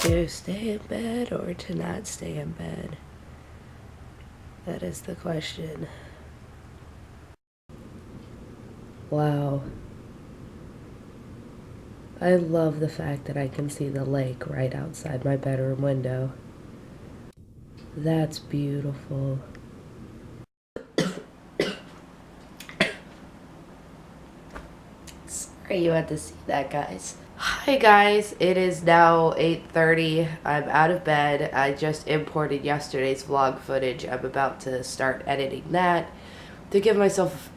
To stay in bed or to not stay in bed? That is the question. Wow. I love the fact that I can see the lake right outside my bedroom window. That's beautiful. Sorry you had to see that, guys. Hi guys, it is now 8:30. I'm out of bed. I just imported yesterday's vlog footage. I'm about to start editing that to give myself,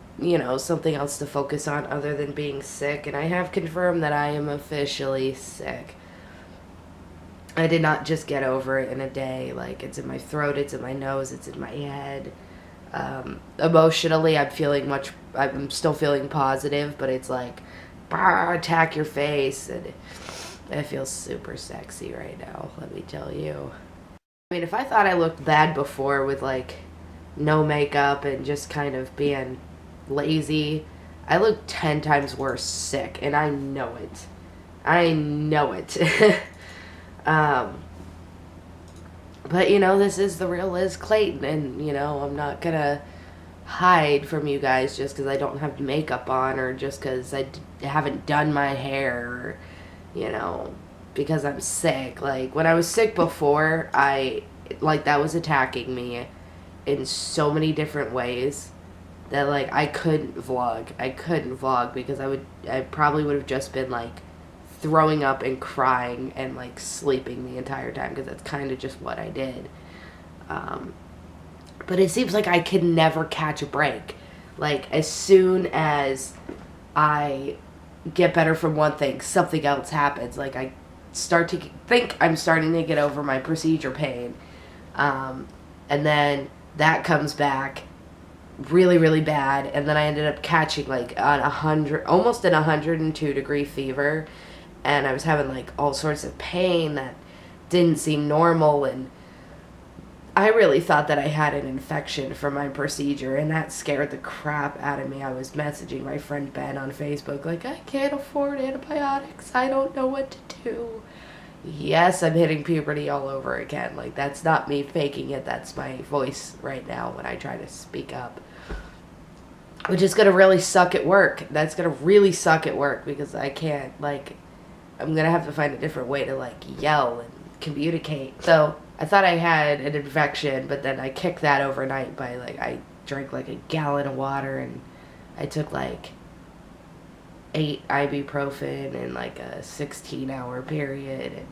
something else to focus on other than being sick. And I have confirmed that I am officially sick. I did not just get over it in a day. Like, it's in my throat, it's in my nose, it's in my head. Emotionally, I'm still feeling positive, but it's like, attack your face, and it feels super sexy right now, let me tell you. I mean, if I thought I looked bad before with like no makeup and just kind of being lazy, I look 10 times worse sick, and I know it. I know it. But this is the real Liz Clayton, and I'm not gonna hide from you guys just because I don't have makeup on, or just because I haven't done my hair, or because I'm sick. Like, when I was sick before, that was attacking me in so many different ways that like I couldn't vlog because I probably would have just been like throwing up and crying and like sleeping the entire time, because that's kind of just what I did. But it seems like I can never catch a break. Like, as soon as I get better from one thing, something else happens. Like, I start to think I'm starting to get over my procedure pain. And then that comes back really, really bad. And then I ended up catching like almost an 102-degree fever. And I was having like all sorts of pain that didn't seem normal, and I really thought that I had an infection from my procedure, and that scared the crap out of me. I was messaging my friend Ben on Facebook like, I can't afford antibiotics, I don't know what to do. Yes, I'm hitting puberty all over again. Like, that's not me faking it, that's my voice right now when I try to speak up. Which is gonna really suck at work. That's gonna really suck at work, because I can't, like, I'm gonna have to find a different way to like yell and communicate. So I thought I had an infection, but then I kicked that overnight by like, I drank like a gallon of water, and I took like 8 ibuprofen in like a 16-hour period, and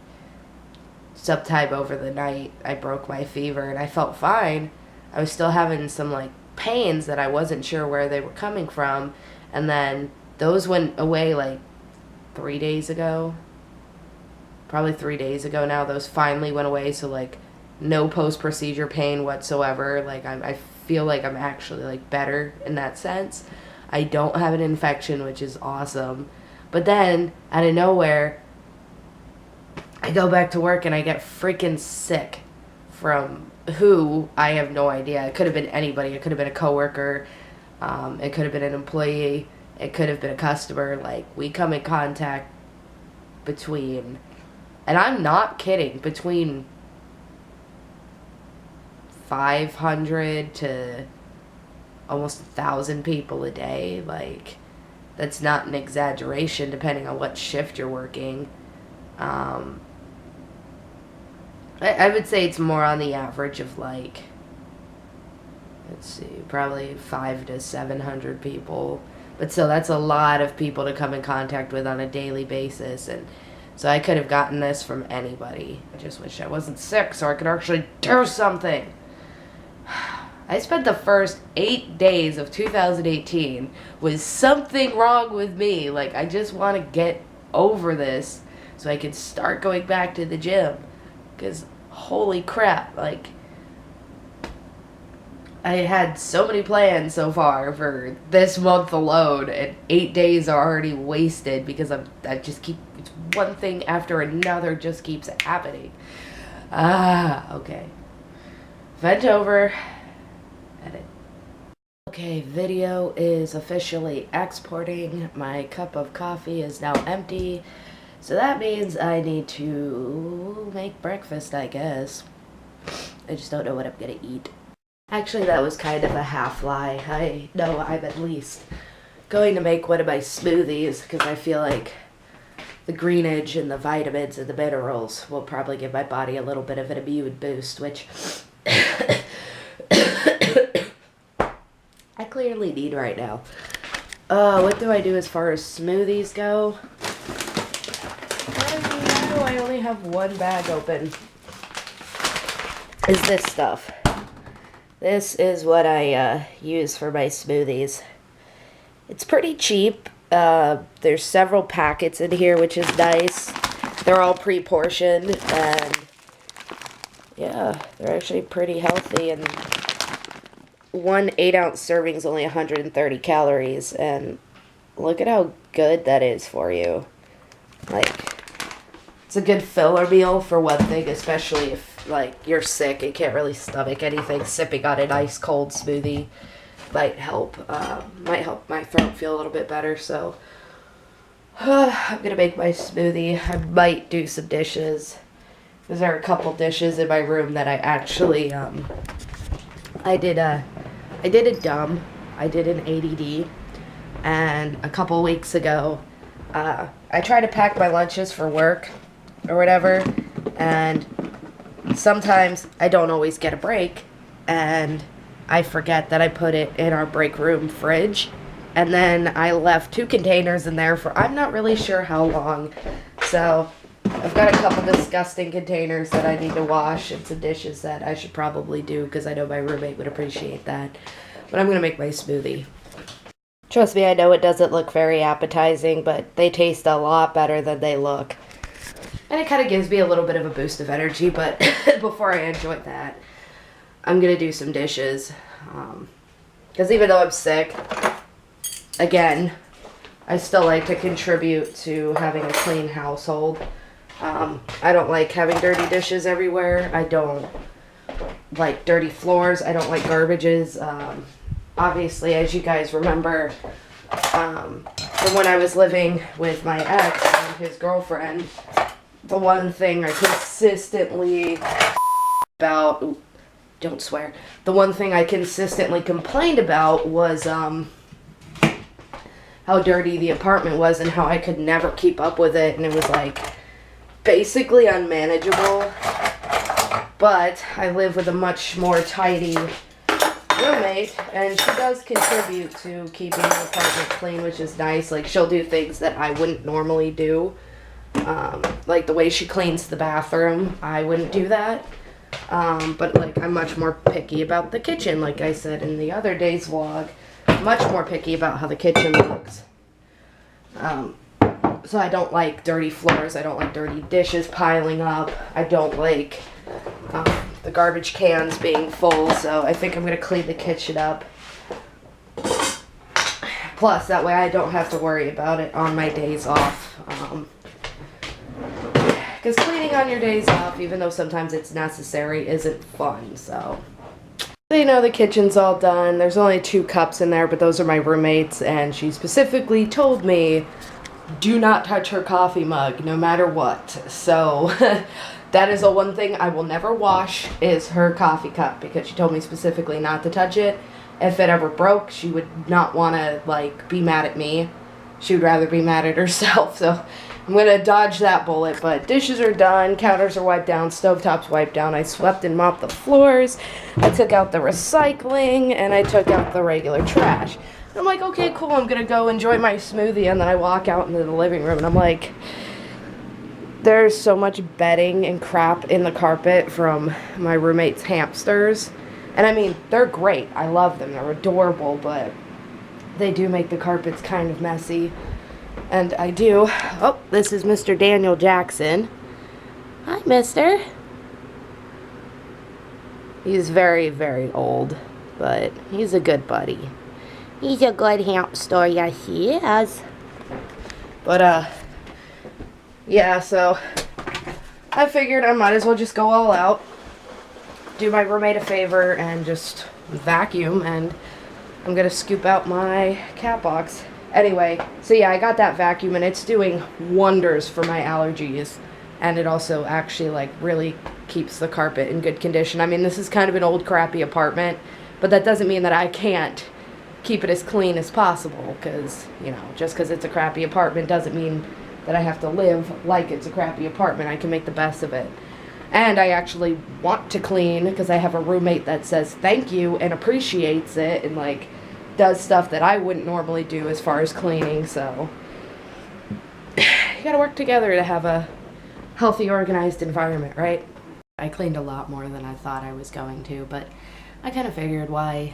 sometime over the night I broke my fever and I felt fine. I was still having some like pains that I wasn't sure where they were coming from, and then those went away like 3 days ago. Probably 3 days ago now, those finally went away. So like, no post-procedure pain whatsoever. Like, I feel like I'm actually like better in that sense. I don't have an infection, which is awesome. But then out of nowhere, I go back to work and I get freaking sick from who, I have no idea. It could have been anybody. It could have been a coworker. It could have been an employee. It could have been a customer. Like, we come in contact between, and I'm not kidding, between 500 to almost 1,000 people a day. Like, that's not an exaggeration, depending on what shift you're working. I would say it's more on the average of like, let's see, probably 500 to 700 people. But still, that's a lot of people to come in contact with on a daily basis. And so I could have gotten this from anybody. I just wish I wasn't sick so I could actually do something. I spent the first 8 days of 2018 with something wrong with me. Like, I just want to get over this so I can start going back to the gym. Because, holy crap, like, I had so many plans so far for this month alone, and 8 days are already wasted because I just keep, it's one thing after another just keeps happening. Okay. Vent over. Edit. Okay, video is officially exporting. My cup of coffee is now empty. So that means I need to make breakfast, I guess. I just don't know what I'm gonna eat. Actually, that was kind of a half lie. I know I'm at least going to make one of my smoothies because I feel like the greenage and the vitamins and the minerals will probably give my body a little bit of an immune boost, which I clearly need right now. What do I do as far as smoothies go? I only have one bag open. Is this stuff. This is what I use for my smoothies. It's pretty cheap. There's several packets in here, which is nice. They're all pre-portioned, and yeah, they're actually pretty healthy. And one 8-ounce serving is only 130 calories, and look at how good that is for you. Like, it's a good filler meal for one thing, especially if like you're sick and can't really stomach anything. Sipping on an ice cold smoothie might help my throat feel a little bit better. So I'm gonna make my smoothie. I might do some dishes because there are a couple dishes in my room that I actually I did an A.D.D, and a couple weeks ago I try to pack my lunches for work or whatever, and sometimes I don't always get a break, and I forget that I put it in our break room fridge, and then I left 2 containers in there for I'm not really sure how long. So I've got a couple disgusting containers that I need to wash and some dishes that I should probably do because I know my roommate would appreciate that. But I'm going to make my smoothie. Trust me, I know it doesn't look very appetizing, but they taste a lot better than they look. And it kind of gives me a little bit of a boost of energy, but before I enjoy that, I'm going to do some dishes. Because even though I'm sick, again, I still like to contribute to having a clean household. I don't like having dirty dishes everywhere. I don't like dirty floors. I don't like garbages. Obviously, as you guys remember, from when I was living with my ex and his girlfriend, the one thing I consistently about, ooh, don't swear, the one thing I consistently complained about was how dirty the apartment was and how I could never keep up with it, and it was like basically unmanageable. But I live with a much more tidy roommate, and she does contribute to keeping the apartment clean, which is nice. Like, she'll do things that I wouldn't normally do. Like the way she cleans the bathroom, I wouldn't do that. But like, I'm much more picky about the kitchen, like I said in the other day's vlog. Much more picky about how the kitchen looks. So I don't like dirty floors. I don't like dirty dishes piling up. I don't like the garbage cans being full. So I think I'm going to clean the kitchen up. Plus, that way I don't have to worry about it on my days off. Because cleaning on your days off, even though sometimes it's necessary, isn't fun. So you know, the kitchen's all done. There's only 2 cups in there, but those are my roommates, and she specifically told me, do not touch her coffee mug, no matter what. So that is the one thing I will never wash, is her coffee cup, because she told me specifically not to touch it. If it ever broke, she would not want to, like, be mad at me. She would rather be mad at herself, so I'm going to dodge that bullet. But dishes are done, counters are wiped down, stovetop's wiped down. I swept and mopped the floors. I took out the recycling, and I took out the regular trash. And I'm like, okay, cool, I'm going to go enjoy my smoothie. And then I walk out into the living room, and I'm like, there's so much bedding and crap in the carpet from my roommate's hamsters. And I mean, they're great. I love them. They're adorable, but they do make the carpets kind of messy. And I do. Oh, this is Mr. Daniel Jackson. Hi, mister. He's very, very old, but he's a good buddy. He's a good hamster, yes he is. But, yeah, so I figured I might as well just go all out, do my roommate a favor, and just vacuum, and I'm gonna scoop out my cat box. Anyway, so yeah, I got that vacuum, and it's doing wonders for my allergies. And it also actually, like, really keeps the carpet in good condition. I mean, this is kind of an old, crappy apartment, but that doesn't mean that I can't keep it as clean as possible, because, you know, just because it's a crappy apartment doesn't mean that I have to live like it's a crappy apartment. I can make the best of it. And I actually want to clean, because I have a roommate that says thank you and appreciates it, and, like, does stuff that I wouldn't normally do as far as cleaning. So you gotta work together to have a healthy, organized environment, right? I cleaned a lot more than I thought I was going to, but I kind of figured why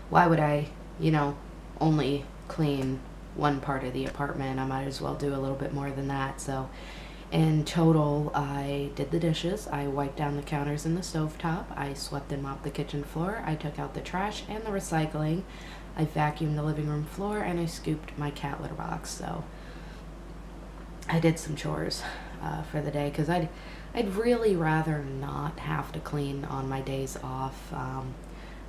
why would I, you know, only clean one part of the apartment? I might as well do a little bit more than that. So in total, I did the dishes, I wiped down the counters and the stovetop, I swept and mopped the kitchen floor, I took out the trash and the recycling, I vacuumed the living room floor, and I scooped my cat litter box. So I did some chores for the day, because I'd really rather not have to clean on my days off.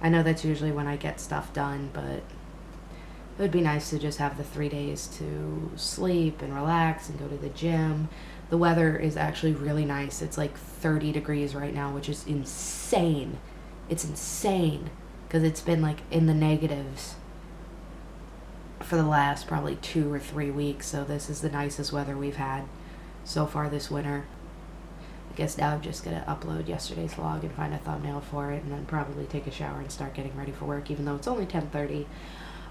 I know that's usually when I get stuff done, but it would be nice to just have the 3 days to sleep and relax and go to the gym. The weather is actually really nice. It's like 30 degrees right now, which is insane. It's insane, because it's been like in the negatives for the last probably 2 or 3 weeks. So this is the nicest weather we've had so far this winter. I guess now I'm just gonna upload yesterday's vlog and find a thumbnail for it, and then probably take a shower and start getting ready for work. Even though it's only 10:30,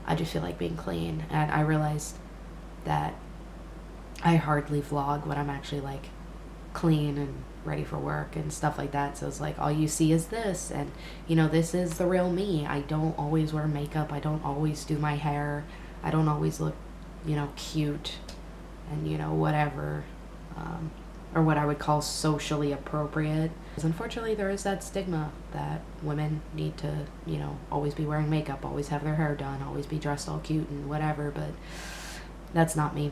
I just feel like being clean. And I realized that I hardly vlog when I'm actually like clean and ready for work and stuff like that. So it's like all you see is this, and you know, this is the real me. I don't always wear makeup, I don't always do my hair, I don't always look, you know, cute and, you know, whatever, or what I would call socially appropriate. Because unfortunately there is that stigma that women need to, you know, always be wearing makeup, always have their hair done, always be dressed all cute and whatever, but that's not me.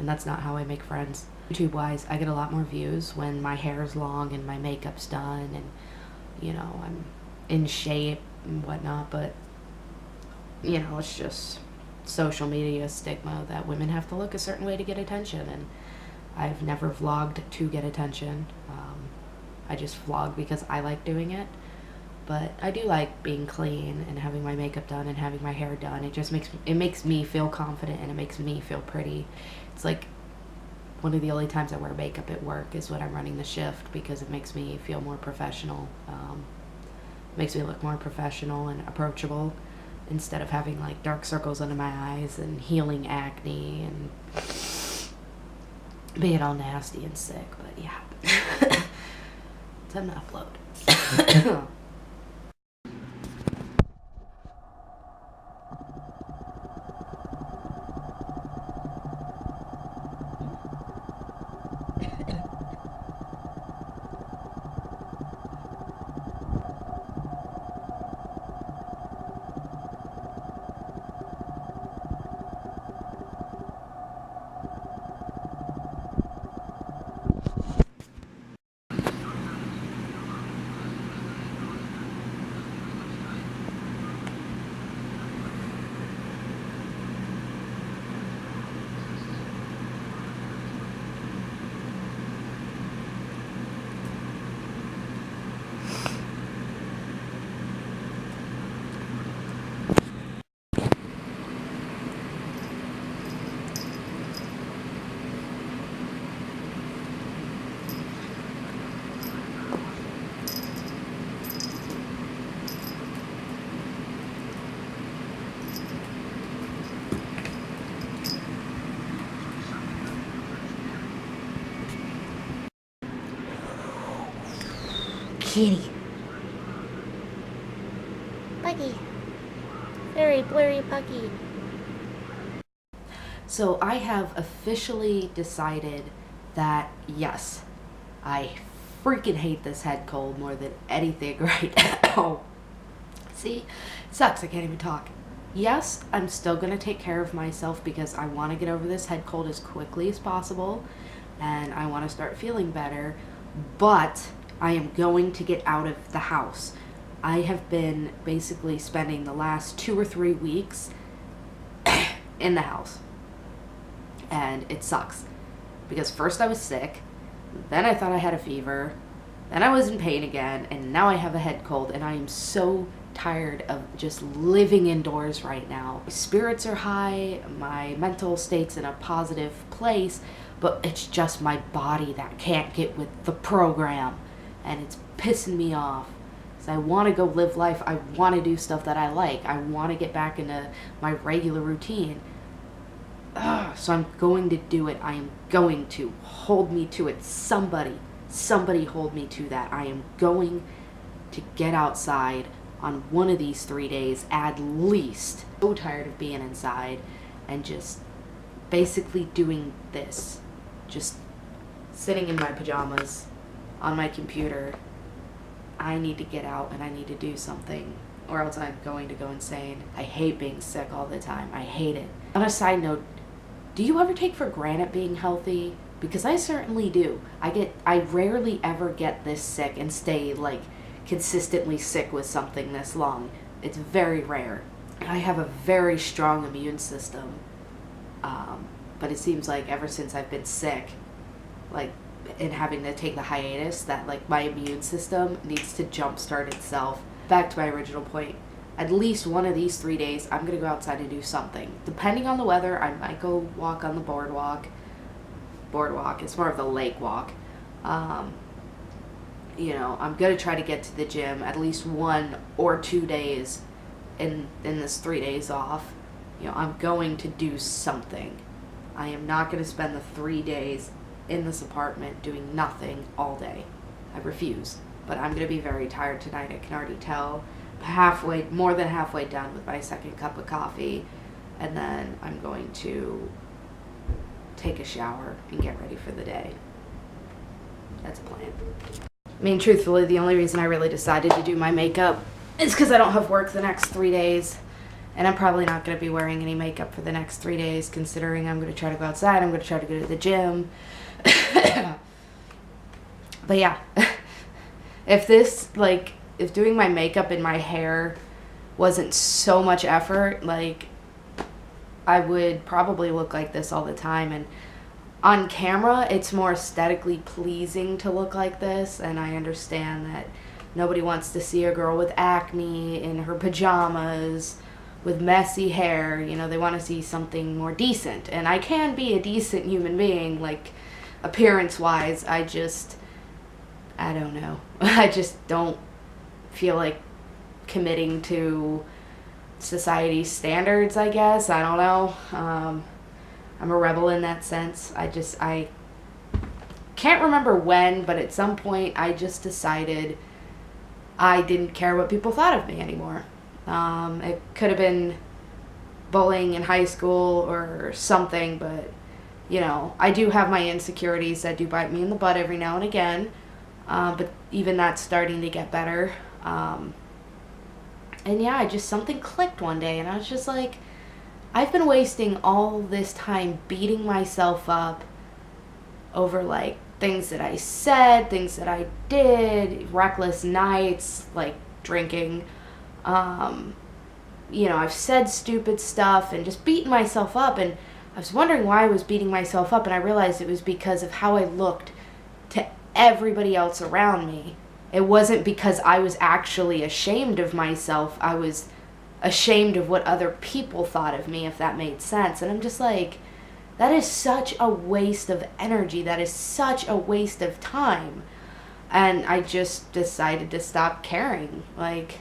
And that's not how I make friends. YouTube wise, I get a lot more views when my hair is long and my makeup's done and, you know, I'm in shape and whatnot. But, you know, it's just social media stigma that women have to look a certain way to get attention, and I've never vlogged to get attention. I just vlog because I like doing it. But I do like being clean and having my makeup done and having my hair done. It just makes me feel confident, and it makes me feel pretty. It's like one of the only times I wear makeup at work is when I'm running the shift, because it makes me feel more professional. Makes me look more professional and approachable, instead of having like dark circles under my eyes and healing acne and being all nasty and sick. But yeah, time to upload. Kitty. Puggy. Very blurry puggy. So I have officially decided that, yes, I freaking hate this head cold more than anything right now. See, it sucks, I can't even talk. Yes, I'm still going to take care of myself, because I want to get over this head cold as quickly as possible, and I want to start feeling better, but I am going to get out of the house. I have been basically spending the last 2 or 3 weeks in the house. And it sucks. Because first I was sick, then I thought I had a fever, then I was in pain again, and now I have a head cold, and I am so tired of just living indoors right now. My spirits are high, my mental state's in a positive place, but it's just my body that can't get with the program, and it's pissing me off. So I want to go live life. I want to do stuff that I like. I want to get back into my regular routine. So I'm going to do it. I am going to. Hold me to it. Somebody hold me to that. I am going to get outside on one of these 3 days at least. So tired of being inside and just basically doing this. Just sitting in my pajamas on my computer. I need to get out and I need to do something, or else I'm going to go insane. I hate being sick all the time. I hate it. On a side note, do you ever take for granted being healthy? Because I certainly do. I rarely ever get this sick and stay like consistently sick with something this long. It's very rare. I have a very strong immune system, but it seems like ever since I've been sick, like, and having to take the hiatus, that like my immune system needs to jumpstart itself. Back to my original point, at least one of these 3 days I'm gonna go outside and do something. Depending on the weather, I might go walk on the boardwalk. It's more of the lake walk. You know, I'm gonna try to get to the gym at least 1 or 2 days in this 3 days off. You know, I'm going to do something. I am not gonna spend the 3 days in this apartment doing nothing all day. I refuse. But I'm gonna be very tired tonight. I can already tell. More than halfway done with my second cup of coffee, and then I'm going to take a shower and get ready for the day. That's a plan. I mean, truthfully, the only reason I really decided to do my makeup is because I don't have work the next 3 days, and I'm probably not going to be wearing any makeup for the next 3 days, considering I'm going to try to go outside, I'm going to try to go to the gym. But yeah, if doing my makeup and my hair wasn't so much effort, like, I would probably look like this all the time. And on camera, it's more aesthetically pleasing to look like this, and I understand that nobody wants to see a girl with acne in her pajamas with messy hair. You know, they want to see something more decent, and I can be a decent human being, like, appearance-wise. I don't know. I just don't feel like committing to society's standards, I guess. I don't know. I'm a rebel in that sense. I can't remember when, but at some point I just decided I didn't care what people thought of me anymore. It could have been bullying in high school or something, but, you know, I do have my insecurities that do bite me in the butt every now and again, but even that's starting to get better. And yeah, something clicked one day, and I was just like, I've been wasting all this time beating myself up over, like, things that I said, things that I did, reckless nights, like drinking. You know, I've said stupid stuff and just beaten myself up, and I was wondering why I was beating myself up, and I realized it was because of how I looked to everybody else around me. It wasn't because I was actually ashamed of myself. I was ashamed of what other people thought of me, if that made sense. And I'm just like, that is such a waste of energy. That is such a waste of time. And I just decided to stop caring. Like,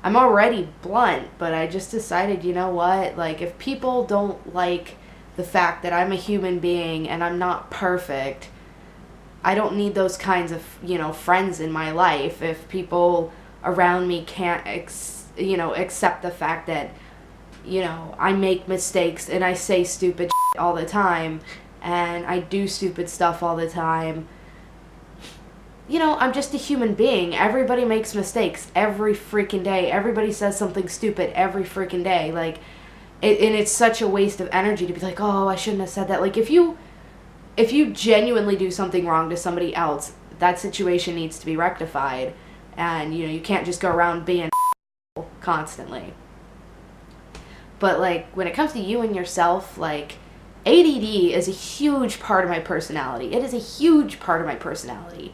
I'm already blunt, but I just decided, you know what? Like, if people don't like the fact that I'm a human being and I'm not perfect, I don't need those kinds of, you know, friends in my life. If people around me can't, accept the fact that, you know, I make mistakes and I say stupid shit all the time and I do stupid stuff all the time. You know, I'm just a human being. Everybody makes mistakes every freaking day. Everybody says something stupid every freaking day. Like, and it's such a waste of energy to be like, oh, I shouldn't have said that. Like, if you genuinely do something wrong to somebody else, that situation needs to be rectified. And, you know, you can't just go around being constantly. But, like, when it comes to you and yourself, like, ADD is a huge part of my personality. It is a huge part of my personality.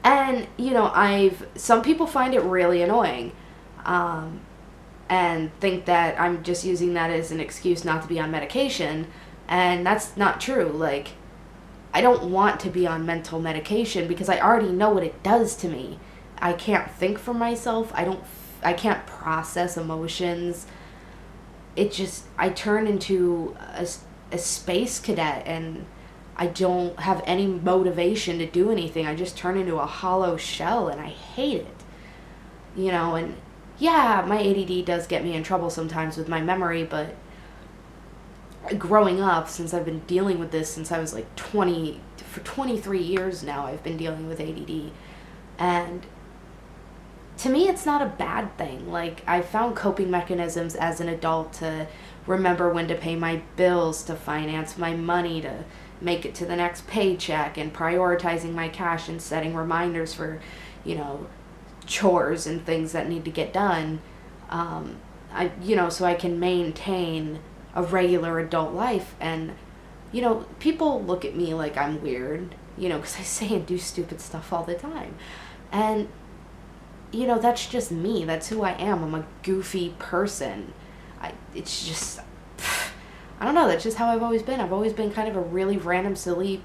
And, you know, some people find it really annoying, and think that I'm just using that as an excuse not to be on medication, and that's not true. Like, I don't want to be on mental medication because I already know what it does to me. I can't think for myself. I can't process emotions. I turn into a space cadet, and I don't have any motivation to do anything. I just turn into a hollow shell, and I hate it. You know, and yeah, my ADD does get me in trouble sometimes with my memory, but growing up, since I've been dealing with this since I was like 20, for 23 years now, I've been dealing with ADD. And to me, it's not a bad thing. Like, I found coping mechanisms as an adult to remember when to pay my bills, to finance my money, to make it to the next paycheck, and prioritizing my cash and setting reminders for, you know, chores and things that need to get done. So I can maintain a regular adult life. And, you know, people look at me like I'm weird, you know, because I say and do stupid stuff all the time. And, you know, that's just me. That's who I am. I'm a goofy person. It's just, I don't know, that's just how I've always been. I've always been kind of a really random, silly,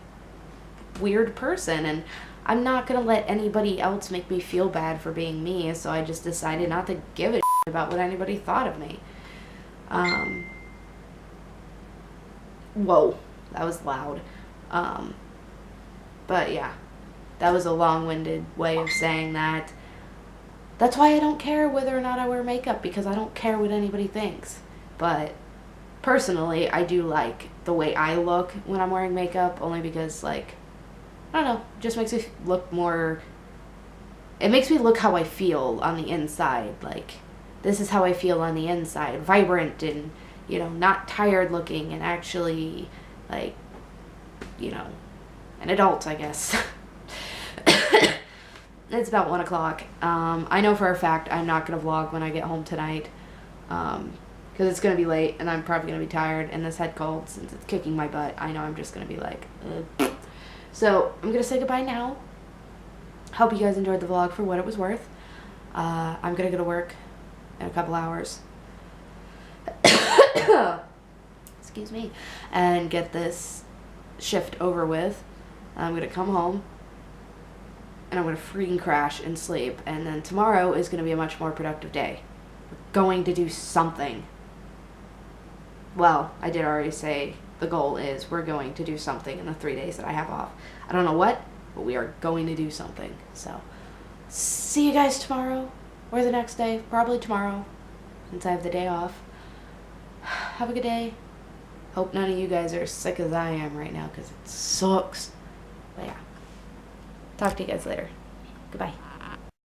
weird person, and I'm not going to let anybody else make me feel bad for being me, so I just decided not to give a shit about what anybody thought of me. Whoa, that was loud. But yeah, that was a long-winded way of saying that. That's why I don't care whether or not I wear makeup, because I don't care what anybody thinks. But personally, I do like the way I look when I'm wearing makeup, only because, like, I don't know, it just makes me look more, it makes me look how I feel on the inside. Like, this is how I feel on the inside. Vibrant and, you know, not tired looking, and actually, like, you know, an adult, I guess. It's about 1 o'clock. I know for a fact I'm not going to vlog when I get home tonight, because it's going to be late, and I'm probably going to be tired, and this head cold, since it's kicking my butt, I know I'm just going to be like, ugh. So I'm going to say goodbye now. Hope you guys enjoyed the vlog for what it was worth. I'm going to go to work in a couple hours. Excuse me. And get this shift over with. I'm going to come home, and I'm going to freaking crash and sleep. And then tomorrow is going to be a much more productive day. We're going to do something. Well, I did already say the goal is we're going to do something in the 3 days that I have off. I don't know what, but we are going to do something. So, see you guys tomorrow, or the next day, probably tomorrow, since I have the day off. Have a good day. Hope none of you guys are as sick as I am right now, because it sucks. But yeah. Talk to you guys later. Goodbye.